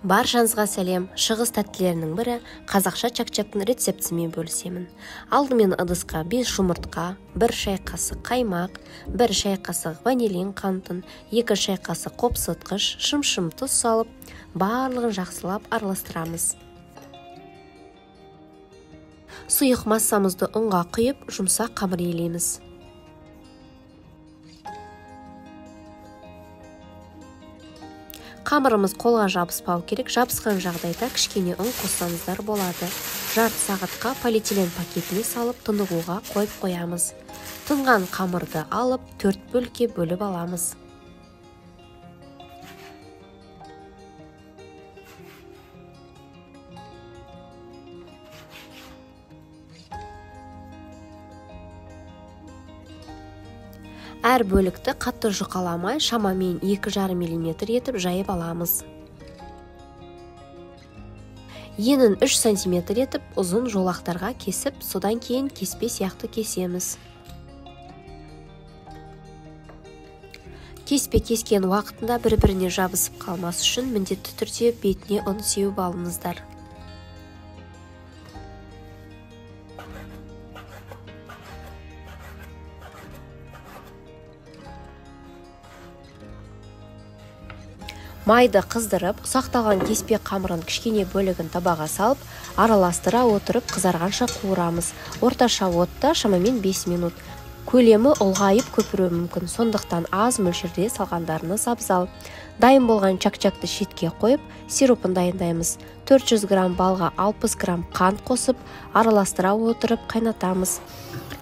Баршаңызға сәлем. Шығыс тәттілерінің бірі қазақша чак-чактың рецептісімен бөлісемін. Алдымен ыдысқа 5 жұмыртқа, 1 шай қасық қаймақ, 1 шай қасық ванилин қантын, 2 шай қасық қопсытқыш, шым-шым тұз салып, барлығын жақсылап араластырамыз. Сұйық массамызды ұнға құйып, жұмсақ қамыр елейміз. Қамырымыз қолға жабыспау керек, жабысқан жағдайда кішкене ұн қоссаңыздар болады. Жарты сағатқа полиэтилен пакетіне салып тынығуға қойып қоямыз. Тынған қамырды алып 4 бөлікке бөліп аламыз. Әр бөлікті қатты жұқаламай, шамамен 2,5 мм етіп жайып аламыз. Енін 3 см етіп ұзын жолақтарға кесіп, содан кейін кеспе сияқты кесеміз. Кеспе кескен уақытында бір-біріне жабысып қалмас үшін міндетті түрде бетіне ұн сеуіп алыңыздар. Майды қыздырып, ұсақталған кеспе қамырын кішкене бөлігін табаға салып, араластыра отырып қызарғанша қуырамыз. Орташа отта шамамен 5 минут. Көлемі ұлғайып көпіруі мүмкін, сондықтан аз мөлшерде салғандарыңыз абзал. Дайын болған чак-чакты шетке қойып, сиропын дайындаймыз. 400 грамм балға 60 грамм қант қосып, араластыра отырып қайнатамыз.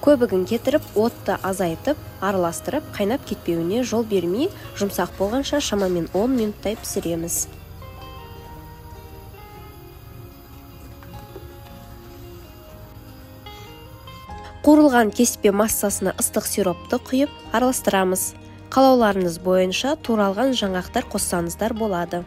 Көбігін кетіріп, отты азайтып, араластырып, қайнап кетпеуіне жол бермей, жұмсақ болғанша шамамен 10 минуттай пісіреміз. Қуырылған кеспе массасына ыстық сиропты құйып, араластырамыз. Қалауларыңыз бойынша туралған жаңғақтар қоссаңыздар болады.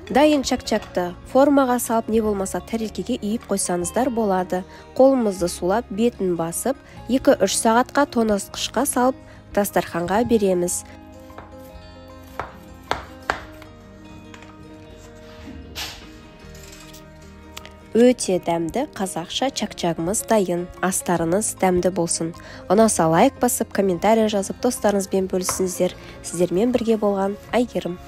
Дайын чак-чакты формаға салып, не болмаса тәрелкеге үйіп қойсаңыздар болады. Қолымызды сулап, бетін басып, 2-3 сағатқа тоңазытқышқа салып, дастарханға береміз. Өте дәмді қазақша чак-чагымыз дайын. Астарыңыз дәмді болсын. Ұнаса лайк басып, комментарий жазып, достарыңызбен бөлісіңіздер. Сіздермен бірге болған Айгерім.